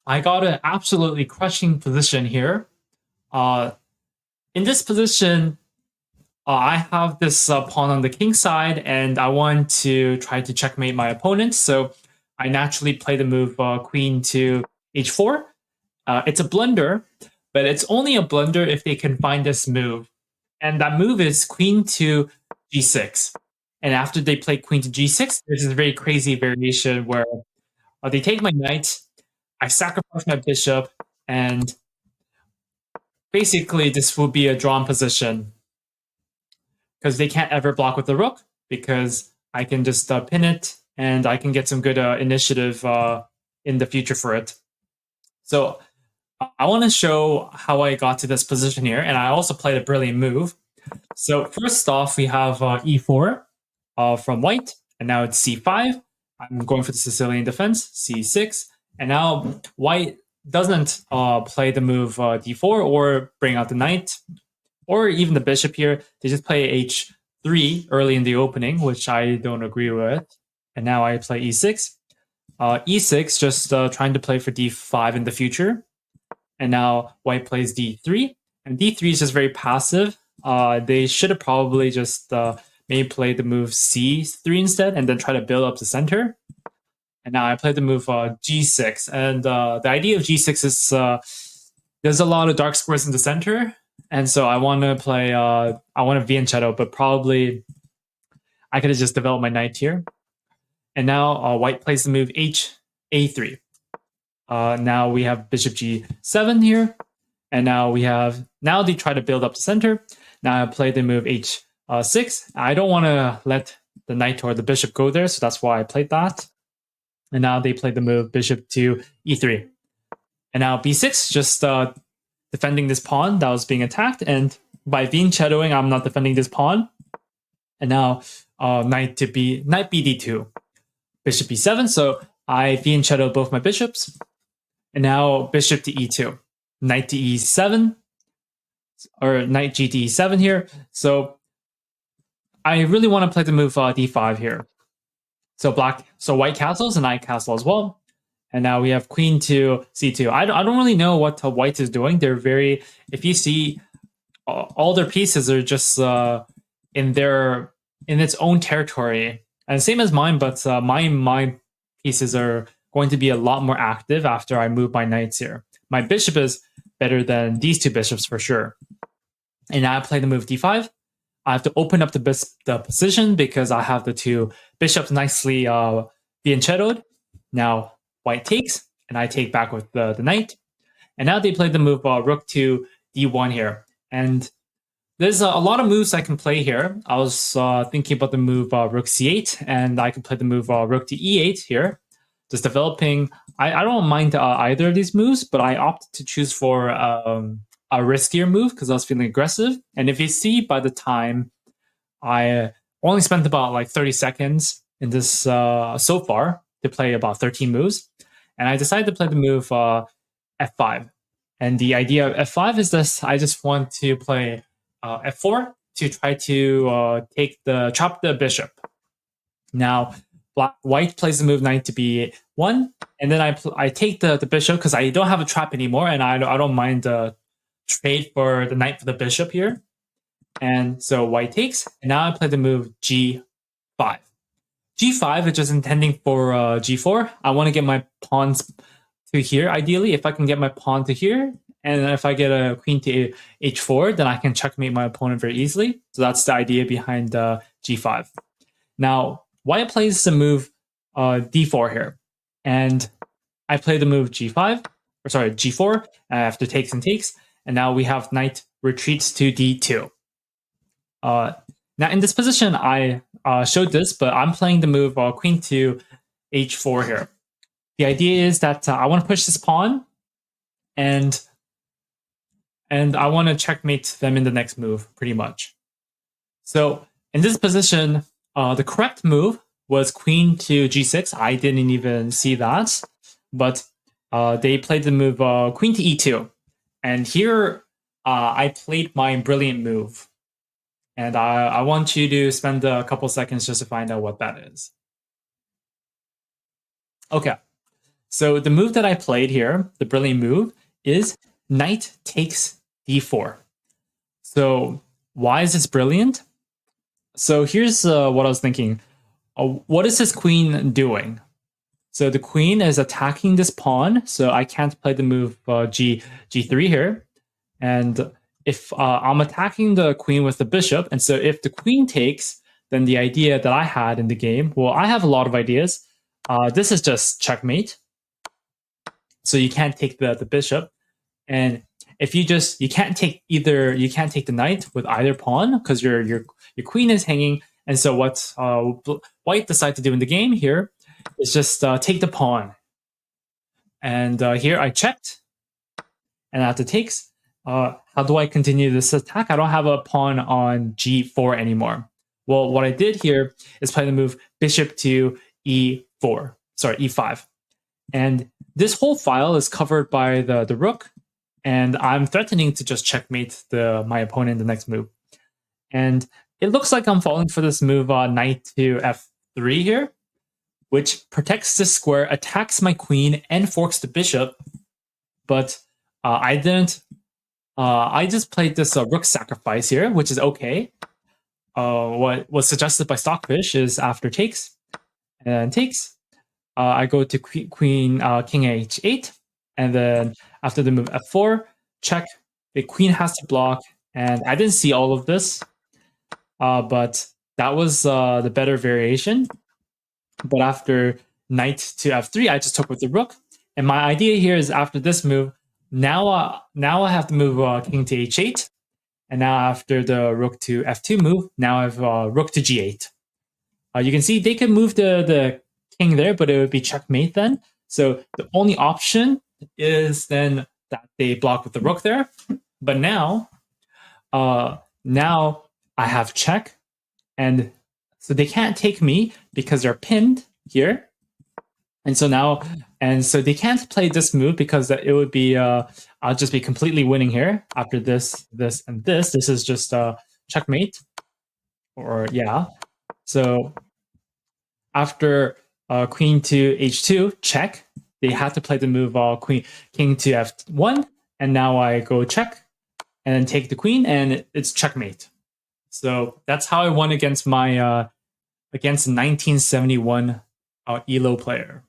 I got an absolutely crushing position here. Uh, in this position, I have this pawn on the king side, and I want to try to checkmate my opponent. So I naturally play the move queen to h4. It's a blunder, but it's only a blunder if they can find this move. And that move is queen to g6. And after they play queen to g6, there's this very crazy variation where they take my knight, I sacrifice my bishop, and basically this will be a drawn position because they can't ever block with the rook because I can just pin it and I can get some good initiative in the future for it. So I want to show how I got to this position here, and I also played a brilliant move. So first off, we have e4 from white, and now it's c5. I'm going for the Sicilian defense, c6, and now white doesn't play the move d4 or bring out the knight or even the bishop here. They just play h3 early in the opening, which I don't agree with. And now I play e6. E6 just trying to play for d5 in the future. And now white plays d3. And d3 is just very passive. They should have probably just maybe played the move c3 instead and then try to build up the center. And now I play the move g6. And the idea of g6 is there's a lot of dark squares in the center. And so I want to play, I want to Vianchetto, but probably I could have just developed my knight here. And now white plays the move a3. Now we have bishop g7 here. And now they try to build up the center. Now I play the move h6. I don't want to let the knight or the bishop go there, so that's why I played that. And now they play the move bishop to e3. And now b6, just defending this pawn that was being attacked. And by Vianchettoing, I'm not defending this pawn. And now knight bd2, bishop e7. So I Vianchetto both my bishops. And now bishop to e2, knight to e7, or knight g to e7 here. So I really want to play the move d5 here. So white castles and I castle as well. And now we have queen to c2. I don't really know what white is doing. They're very, if you see, all their pieces are just in its own territory. And same as mine, but my pieces are going to be a lot more active after I move my knights here. My bishop is better than these two bishops for sure. And now I play the move d5. I have to open up the position because I have the two bishops nicely Vianchettoed. Now white takes, and I take back with the knight. And now they play the move rook to d1 here. And there's a lot of moves I can play here. I was thinking about the move rook c8, and I can play the move rook to e8 here. Just developing, I don't mind either of these moves, but I opted to choose for a riskier move because I was feeling aggressive. And if you see, by the time I only spent about like 30 seconds in this so far to play about 13 moves, and I decided to play the move f5. And the idea of f5 is this: I just want to play f4 to try to chop the bishop. Now white plays the move knight to b1, and then I take the bishop because I don't have a trap anymore, and I don't mind the trade for the knight for the bishop here. And so white takes, and now I play the move g5. g5 is just intending for g4. I want to get my pawns to here, ideally. If I can get my pawn to here, and if I get a queen to h4, then I can checkmate my opponent very easily. So that's the idea behind g5. Now, white plays the move d4 here, and I play the move g4 after takes and takes, and now we have knight retreats to d2. Now in this position, I showed this, but I'm playing the move queen to h4 here. The idea is that I want to push this pawn, and I want to checkmate them in the next move, pretty much. So in this position, the correct move was queen to g6. I didn't even see that, but they played the move queen to e2. And here I played my brilliant move. And I want you to spend a couple seconds just to find out what that is. Okay. So the move that I played here, the brilliant move, is knight takes d4. So why is this brilliant? So here's what I was thinking. What is this queen doing? So the queen is attacking this pawn, so I can't play the move g3 here. And if I'm attacking the queen with the bishop, and so if the queen takes, then the idea that I had in the game, well, I have a lot of ideas. This is just checkmate. So you can't take the bishop. And if you can't take the knight with either pawn because your queen is hanging. And so what white decide to do in the game here is just take the pawn. And here I checked, and after takes, how do I continue this attack? I don't have a pawn on g4 anymore. Well, what I did here is play the move bishop to e5. And this whole file is covered by the rook, and I'm threatening to just checkmate my opponent in the next move. And it looks like I'm falling for this move knight to f3 here, which protects this square, attacks my queen, and forks the bishop. But I didn't. I just played this rook sacrifice here, which is okay. What was suggested by Stockfish is after takes and takes, I go to king h8, and then after the move f4, check. The queen has to block, and I didn't see all of this, but that was the better variation. But after knight to f3, I just took with the rook, and my idea here is after this move, now I have to move king to h8, and now after the rook to f2 move, now I have rook to g8. You can see they could move the king there, but it would be checkmate then. So the only option is then that they block with the rook there. But now I have check, and so they can't take me because they're pinned here. And so they can't play this move because it would be I'll just be completely winning here after this, and this. This is just checkmate, or yeah. So after queen to h2 check, they have to play the move king to f1, and now I go check and then take the queen, and it's checkmate. So that's how I won against my against 1971 ELO player.